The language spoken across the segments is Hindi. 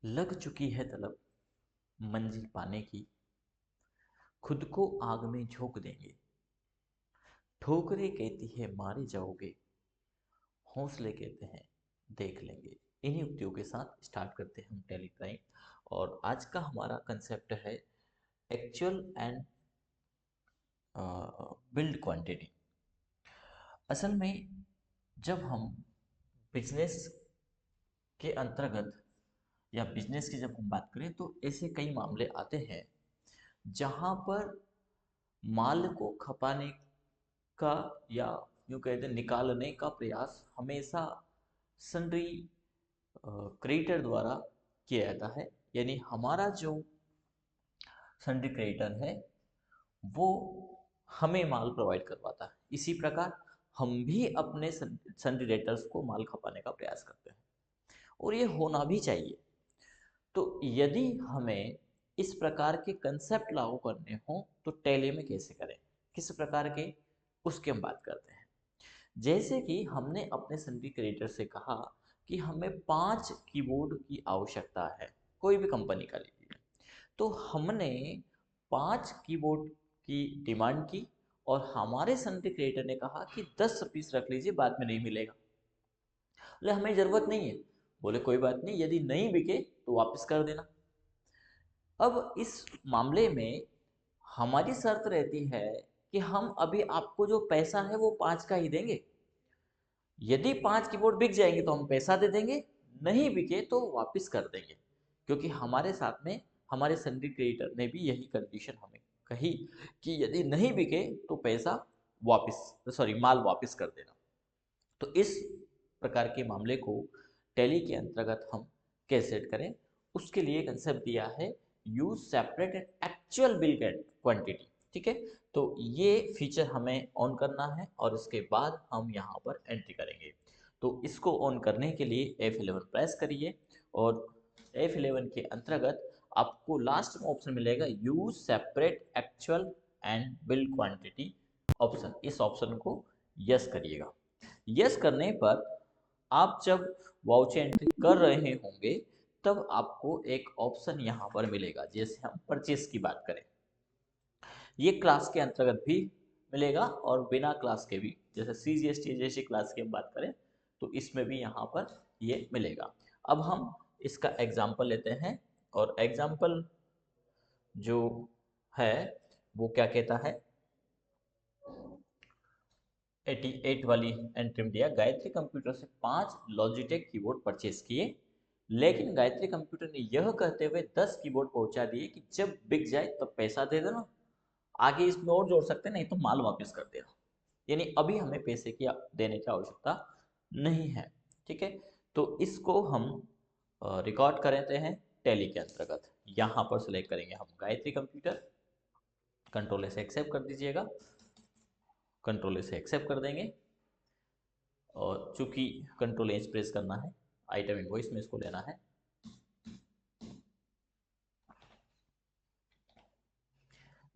लग चुकी है तलब मंजिल पाने की। खुद को आग में झोंक देंगे। ठोकरें कहती है मारे जाओगे। हौसले कहते हैं देख लेंगे। इन्हीं उक्तियों के साथ स्टार्ट करते हैं हम टेली क्राइम। और आज का हमारा कंसेप्ट है एक्चुअल एंड बिल्ड क्वांटिटी। असल में जब हम बिजनेस के अंतर्गत या बिजनेस की जब हम बात करें तो ऐसे कई मामले आते हैं जहां पर माल को खपाने का या यूँ कहते हैं निकालने का प्रयास हमेशा सन्ड्री क्रिएटर द्वारा किया जाता है। यानी हमारा जो सन्ड्री क्रिएटर है वो हमें माल प्रोवाइड करवाता है। इसी प्रकार हम भी अपने सन्ड्री क्रिएटर्स को माल खपाने का प्रयास करते हैं और ये होना भी चाहिए। तो यदि हमें इस प्रकार के कंसेप्ट लागू करने हो तो टैली में कैसे करें, किस प्रकार के, उसकी हम बात करते हैं। जैसे कि हमने अपने सन्ड्री क्रिएटर से कहा कि हमें 5 कीबोर्ड की आवश्यकता है, कोई भी कंपनी का लीजिए। तो हमने 5 कीबोर्ड की डिमांड की और हमारे सन्ड्री क्रिएटर ने कहा कि 10 पीस रख लीजिए, बाद में नहीं मिलेगा। बोले हमें ज़रूरत नहीं है। बोले कोई बात नहीं, यदि नहीं बिके तो वापस कर देना। अब इस मामले में हमारी शर्त रहती है कि हम अभी आपको जो पैसा है वो 5 का ही देंगे। यदि 5 कीबोर्ड बिक जाएंगे तो हम पैसा दे देंगे, नहीं बिके तो वापस कर देंगे। क्योंकि हमारे साथ में हमारे सन्ड्री क्रिएटर ने भी यही कंडीशन हमें कही कि यदि नहीं बिके तो पैसा वापस, सॉरी, माल वापस कर देना। तो इस प्रकार के मामले को टैली के अंतर्गत हम कैसे सेट करें, उसके लिए कंसेप्ट दिया है use separate and actual bill quantity. ठीक है, तो ये फीचर हमें ऑन करना है और इसके बाद हम यहाँ पर एंट्री करेंगे। तो इसको ऑन करने के लिए F11 प्रेस करिए और F11 के अंतर्गत आपको लास्ट में ऑप्शन मिलेगा use separate actual and bill quantity option. इस ऑप्शन को यस करिएगा। यस करने पर आप जब वाउचर एंट्री कर रहे होंगे तब आपको एक ऑप्शन यहाँ पर मिलेगा। जैसे हम परचेस की बात करें, ये क्लास के अंतर्गत भी मिलेगा और बिना क्लास के भी, जैसे CGST जैसी क्लास की हम बात करें तो इसमें भी यहाँ पर ये मिलेगा। अब हम इसका एग्जाम्पल लेते हैं और एग्जाम्पल जो है वो क्या कहता है, 88 वाली एंट्री में दिया, गायत्री कंप्यूटर से 5 लॉजिटेक कीबोर्ड परचेस किए, लेकिन गायत्री कंप्यूटर ने यह कहते हुए 10 कीबोर्ड पहुंचा दिए कि जब बिक जाए तब पैसा दे देना, आगे इसमें और जोड़ सकते हैं, नहीं तो माल वापस कर देना। यानी अभी हमें पैसे की देने की आवश्यकता नहीं है। ठीक है, तो इसको हम रिकॉर्ड करते हैं टैली के अंतर्गत। यहाँ पर सिलेक्ट करेंगे हम गायत्री कंप्यूटर, कंट्रोल से एक्सेप्ट कर दीजिएगा, कंट्रोल से एक्सेप्ट कर देंगे और चूंकि कंट्रोल एच प्रेस करना है, आइटम इनवॉइस में इसको लेना है।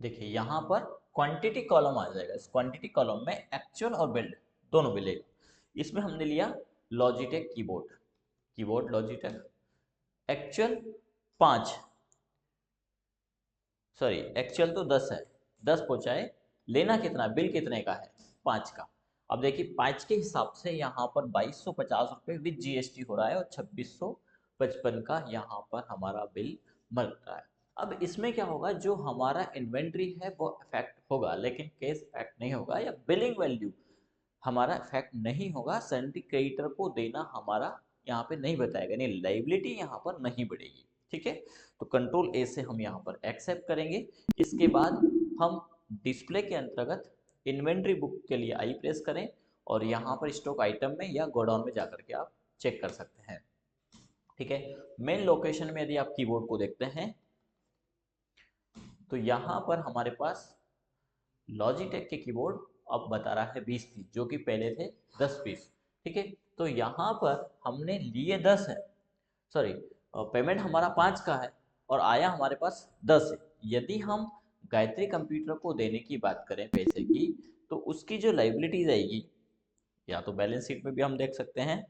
देखिए यहाँ पर क्वांटिटी कॉलम आ जाएगा, इस क्वांटिटी कॉलम में एक्चुअल और बिल्ड दोनों मिलेगा। इसमें हमने लिया Logitech keyboard, keyboard Logitech actual 5, sorry actual तो 10 है, 10 पहुंचाए, लेना कितना, बिल कितने का है, 5 का। अब देखिए 5 के हिसाब से यहाँ पर 2250 रुपये विद GST हो रहा है और 2655 का यहाँ पर हमारा बिल बन रहा है। अब इसमें क्या होगा, जो हमारा इन्वेंट्री है वो इफेक्ट होगा लेकिन कैश इफेक्ट नहीं होगा, या बिलिंग वैल्यू हमारा इफेक्ट नहीं होगा। सैनिटरी क्रेडिटर को देना हमारा यहाँ पे नहीं बताएगा, नहीं लाइबिलिटी यहाँ पर नहीं बढ़ेगी। ठीक है, तो कंट्रोल ए से हम यहाँ पर एक्सेप्ट करेंगे। इसके बाद हम डिस्प्ले के अंतर्गत इन्वेंट्री बुक के लिए आई प्रेस करें और यहाँ पर स्टॉक आइटम में या गोडाउन में जाकर के आप चेक कर सकते हैं। ठीक है, मेन लोकेशन में यदि आप कीबोर्ड को देखते हैं तो यहाँ पर हमारे पास लॉजिटेक के कीबोर्ड अब बता रहा है 20 पीस, जो कि पहले थे 10 पीस। ठीक है, तो यहाँ पर हमने लिए 10 है, सॉरी पेमेंट हमारा 5 का है और आया हमारे पास 10 है। यदि हम गायत्री कंप्यूटर को देने की बात करें पैसे की, तो उसकी जो लाइबिलिटीज आएगी, या तो बैलेंस शीट में भी हम देख सकते हैं,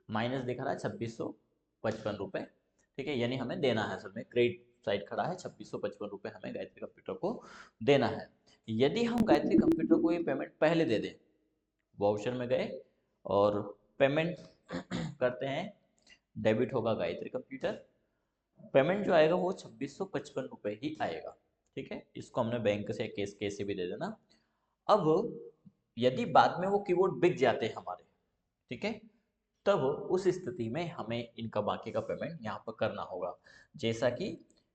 माइनस दिखा रहा है 2655 रुपये, ठीक है, यानी हमें देना है, असल में क्रेडिट साइड खड़ा है, 2655 रुपये हमें गायत्री कंप्यूटर को देना है। यदि हम गायत्री कंप्यूटर को ये पेमेंट पहले दे दें, वाउचर में गए और पेमेंट करते हैं, डेबिट होगा गायत्री कंप्यूटर, पेमेंट जो आएगा वो 2655 रुपये ही आएगा, ठीक है। इसको हमने बैंक से केस कैसे भी दे देना। अब यदि बाद में वो कीबोर्ड बिक जाते हैं हमारे, ठीक है, तब उस स्थिति में हमें इनका बाकी का पेमेंट यहाँ पर करना होगा। जैसा कि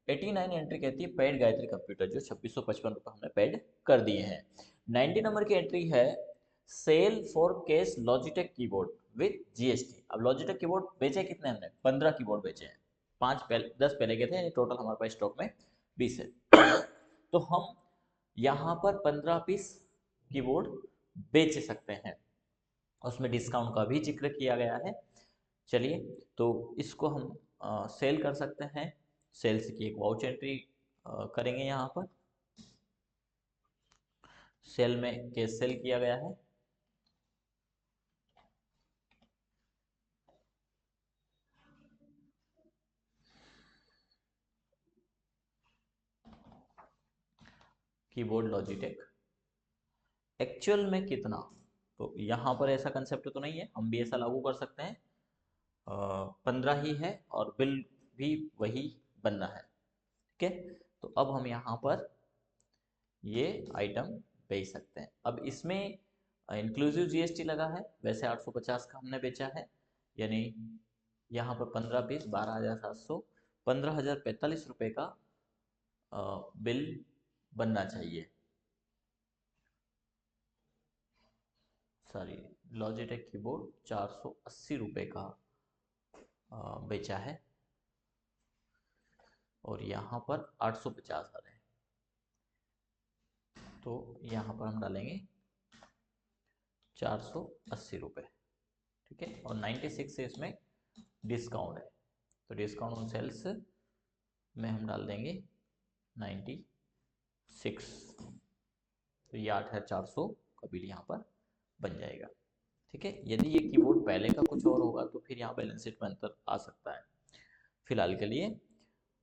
89 एंट्री कहती है पेड गायत्री कंप्यूटर, जो 2655 रुपये हमने पेड कर दिए हैं। 90 नंबर की एंट्री है sale for cash Logitech keyboard with GST. अब लॉजिटेक कीबोर्ड बेचे कितने हमने, 15 कीबोर्ड बेचे हैं, 10 पहले के थे, टोटल हमारे पास स्टॉक में 20 है। तो हम यहाँ पर 15 पीस कीबोर्ड बेच सकते हैं, उसमें डिस्काउंट का भी जिक्र किया गया है। चलिए, तो इसको हम सेल कर सकते हैं। सेल्स की एक वाउच एंट्री करेंगे यहाँ पर, सेल में कैश सेल किया गया है, कीबोर्ड लॉजिटेक, एक्चुअल में कितना, तो यहाँ पर ऐसा कंसेप्ट तो नहीं है, हम भी ऐसा लागू कर सकते हैं, 15 ही है और बिल भी वही बनना है, ठीक है। तो अब हम यहाँ पर ये आइटम बेच सकते हैं। अब इसमें इंक्लूसिव जीएसटी लगा है, वैसे 850 का हमने बेचा है, यानी यहाँ पर 15 पीस 12,700, 15,045 रुपये का बिल बनना चाहिए। सॉरी, लॉजिटेक कीबोर्ड 480 रुपये का बेचा है और यहाँ पर 850 आ रहे हैं, तो यहाँ पर हम डालेंगे 480 रुपये, ठीक है। और 96 से इसमें डिस्काउंट है, तो डिस्काउंट ऑन सेल्स में हम डाल देंगे 96, तो ये 8,400 का बिल यहाँ पर बन जाएगा, ठीक है। यदि ये कीबोर्ड पहले का कुछ और होगा तो फिर यहाँ बैलेंस शीट में अंतर आ सकता है। फिलहाल के लिए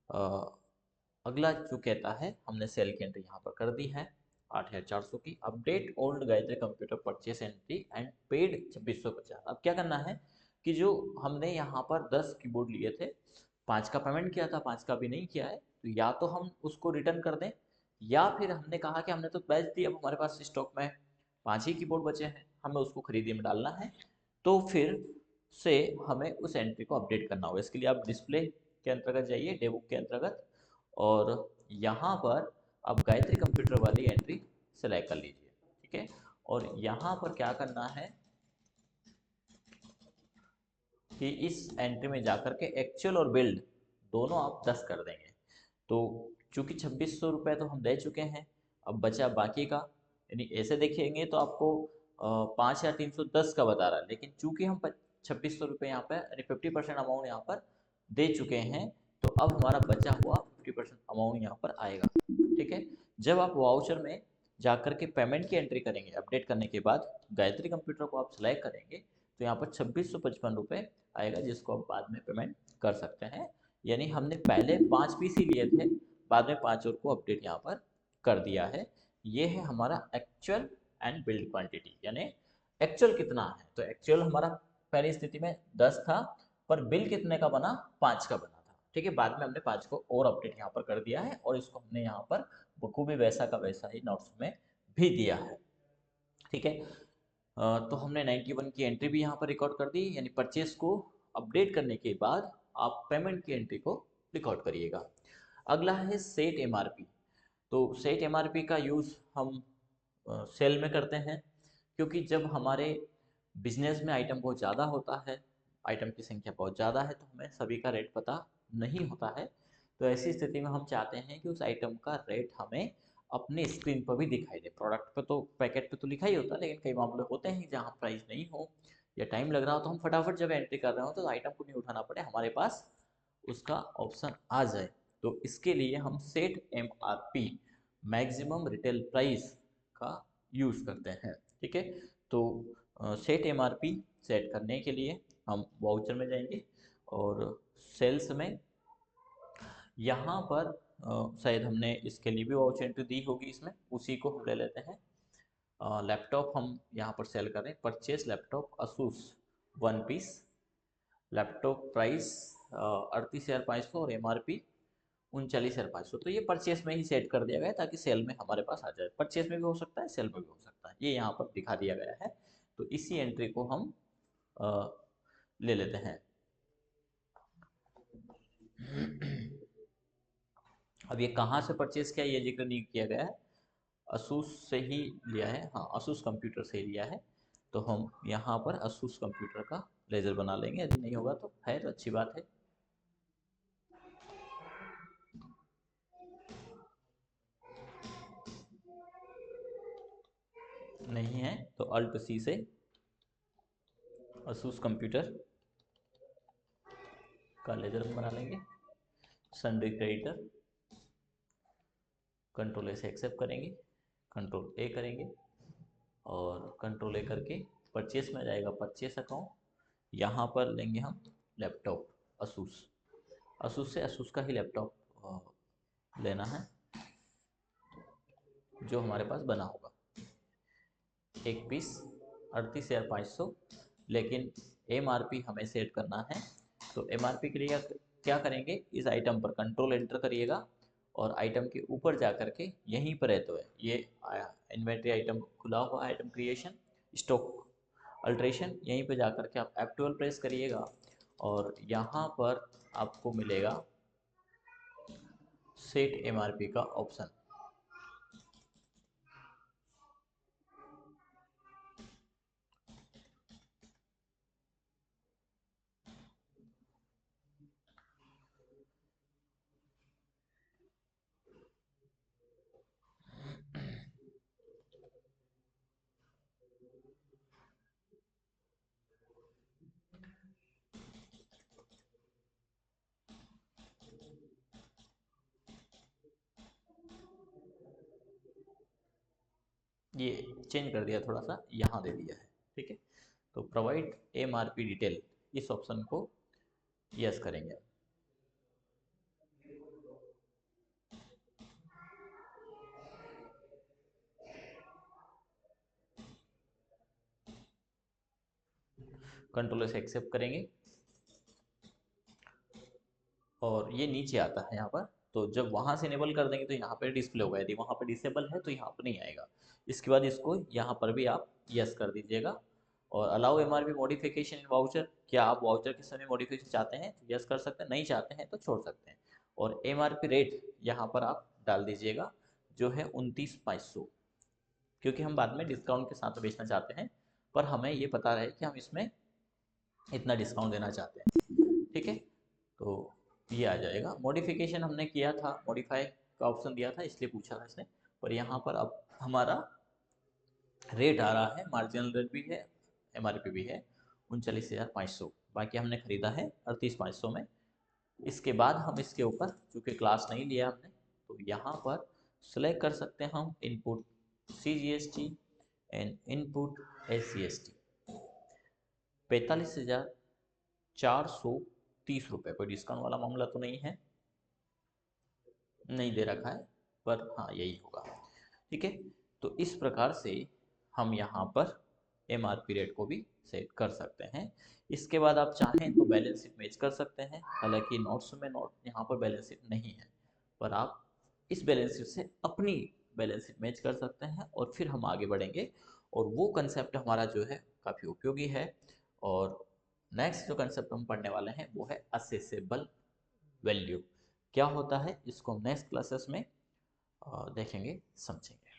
अगला जो कहता है, हमने सेल की एंट्री यहाँ पर कर दी है 8,400 की, update old Gayatri computer purchase entry and paid 2650। अब क्या करना है कि जो हमने यहाँ पर 10 कीबोर्ड लिए थे, 5 का पेमेंट किया था, 5 का भी नहीं किया है, तो या तो हम उसको रिटर्न कर दें, या फिर हमने कहा कि हमने तो बेच दी, अब हमारे पास स्टॉक में 5 ही कीबोर्ड बचे हैं, हमें उसको खरीदी में डालना है, तो फिर से हमें उस एंट्री को अपडेट करना होगा। इसके लिए आप डिस्प्ले के अंतर्गत जाइए, डे बुक के अंतर्गत, और यहाँ पर आप गायत्री कंप्यूटर वाली एंट्री सेलेक्ट कर लीजिए, ठीक है। और यहाँ पर क्या करना है कि इस एंट्री में जाकर के एक्चुअल और बिल्ड दोनों आप 10 कर देंगे। तो चूंकि 2600 रुपये तो हम दे चुके हैं, अब बचा बाकी का, यानी ऐसे देखेंगे तो आपको 5,310 का बता रहा है, लेकिन चूंकि हम 2600 रुपये यहाँ पर यानी 50% अमाउंट यहाँ पर दे चुके हैं, तो अब हमारा बचा हुआ 50% अमाउंट यहाँ पर आएगा, ठीक है। जब आप वाउचर में जाकर के पेमेंट की एंट्री करेंगे, अपडेट करने के बाद गायत्री कंप्यूटर को आप सेलेक्ट करेंगे, तो यहाँ पर 2655 रुपये आएगा, जिसको आप बाद में पेमेंट कर सकते हैं। यानी हमने पहले 5 पीस ही लिए थे, बाद में 5 और को अपडेट यहाँ पर कर दिया है। ये है हमारा एक्चुअल एंड बिल्ड क्वांटिटी, यानी एक्चुअल कितना है, तो एक्चुअल हमारा पहली स्थिति में 10 था, पर बिल कितने का बना, 5 का बना था, ठीक है। बाद में हमने 5 को और अपडेट यहाँ पर कर दिया है, और इसको हमने यहाँ पर बखूबी वैसा का वैसा ही नोट्स में भी दिया है, ठीक है। तो हमने 91 की एंट्री भी यहाँ पर रिकॉर्ड कर दी, यानी परचेस को अपडेट करने के बाद आप पेमेंट की एंट्री को रिकॉर्ड करिएगा। अगला है सेट एमआरपी। तो सेट एमआरपी का यूज़ हम सेल में करते हैं, क्योंकि जब हमारे बिजनेस में आइटम बहुत ज़्यादा होता है, आइटम की संख्या बहुत ज़्यादा है, तो हमें सभी का रेट पता नहीं होता है। तो ऐसी स्थिति में हम चाहते हैं कि उस आइटम का रेट हमें अपनी स्क्रीन पर भी दिखाई दे। प्रोडक्ट पे तो, पैकेट पे तो लिखा ही होता है, लेकिन कई मामले होते हैं जहाँ प्राइस नहीं हो या टाइम लग रहा हो, तो हम फटाफट जब एंट्री कर रहे हो तो आइटम को नहीं उठाना पड़े, हमारे पास उसका ऑप्शन आ जाए। तो इसके लिए हम set MRP, maximum retail price का यूज़ करते हैं, ठीक है। तो सेट एमआरपी सेट करने के लिए हम वाउचर में जाएंगे और सेल्स में यहाँ पर शायद हमने इसके लिए भी अपॉर्चुनिटी दी होगी, इसमें उसी को हम ले लेते हैं। लैपटॉप हम यहाँ पर सेल करें, purchase laptop Asus 1 piece, laptop price 38,500 और MRP 39,500। तो ये परचेस में ही सेट कर दिया गया है ताकि सेल में हमारे पास आ जाए। परचेस में भी हो सकता है, सेल में भी हो सकता है, ये यहाँ पर दिखा दिया गया है। तो इसी एंट्री को हम अ, ले लेते हैं। अब ये कहाँ से परचेज किया ये जिक्र नहीं किया गया है, असूस से ही लिया है। हाँ, असूस कंप्यूटर से ही लिया है। तो हम यहाँ पर असूस कंप्यूटर का लेजर बना लेंगे, यदि नहीं होगा तो है तो अच्छी बात है। नहीं है तो अल्ट सी से असूस कंप्यूटर का लेजर बना लेंगे। सन्ड्री क्रेडिटर कंट्रोल ए से एक्सेप्ट करेंगे, कंट्रोल ए करेंगे और कंट्रोल ए करके परचेस में जाएगा परचेस अकाउंट। यहाँ पर लेंगे हम लैपटॉप असूस, असूस से असूस का ही लैपटॉप लेना है जो हमारे पास बना होगा। 1 पीस 38,500, लेकिन MRP हमें सेट करना है। तो MRP के लिए क्या करेंगे, इस आइटम पर कंट्रोल एंटर करिएगा और आइटम के ऊपर जा कर के यहीं पर है तो है ये इन्वेंट्री आइटम खुला हुआ, आइटम क्रिएशन स्टॉक अल्ट्रेशन, यहीं पे जा कर के आप F12 प्रेस करिएगा और यहाँ पर आपको मिलेगा सेट MRP का ऑप्शन। ये चेंज कर दिया, थोड़ा सा यहाँ दे दिया है, ठीक है। तो प्रोवाइड MRP डिटेल, इस ऑप्शन को यस करेंगे। कंट्रोल से एक्सेप्ट करेंगे और ये नीचे आता है यहाँ पर। तो जब वहाँ से इनेबल कर देंगे तो यहाँ पर डिस्प्ले होगा, यदि वहाँ पर डिसेबल है तो यहाँ पर नहीं आएगा। इसके बाद इसको यहाँ पर भी आप यस कर दीजिएगा। और allow MRP modification in voucher, क्या आप वाउचर के समय मॉडिफिकेशन चाहते हैं तो यस कर सकते हैं, नहीं चाहते हैं तो छोड़ सकते हैं। और MRP रेट यहाँ पर आप डाल दीजिएगा जो है 29,500, क्योंकि हम बाद में डिस्काउंट के साथ बेचना चाहते हैं, पर हमें ये पता रहे कि हम इसमें इतना डिस्काउंट देना चाहते हैं, ठीक है। तो ये आ जाएगा। मॉडिफिकेशन हमने किया था, मॉडिफाई का ऑप्शन दिया था इसलिए पूछा था इसने, पर यहाँ पर अब हमारा रेट आ रहा है, मार्जिनल रेट भी है, MRP भी है 39,500, बाकी हमने खरीदा है 38,500 में। इसके बाद हम इसके ऊपर चूँकि क्लास नहीं लिया हमने, तो यहाँ पर सेलेक्ट कर सकते हैं हम input CGST and input SGST। 45,430 रुपये, कोई डिस्काउंट वाला मामला तो नहीं है, नहीं दे रखा है, पर हाँ यही होगा, ठीक है। तो इस प्रकार से हम यहाँ पर MRP रेट को भी सेट कर सकते हैं। इसके बाद आप चाहें तो बैलेंस शीट मैच कर सकते हैं, हालांकि नोट्स में यहाँ पर बैलेंस शीट नहीं है, पर आप इस बैलेंस शीट से अपनी बैलेंस शीट मैच कर सकते हैं और फिर हम आगे बढ़ेंगे। और वो कंसेप्ट हमारा जो है काफ़ी उपयोगी है। और नेक्स्ट जो कंसेप्ट हम पढ़ने वाले हैं वो है असेसेबल वैल्यू। क्या होता है इसको हम नेक्स्ट क्लासेस में देखेंगे, समझेंगे।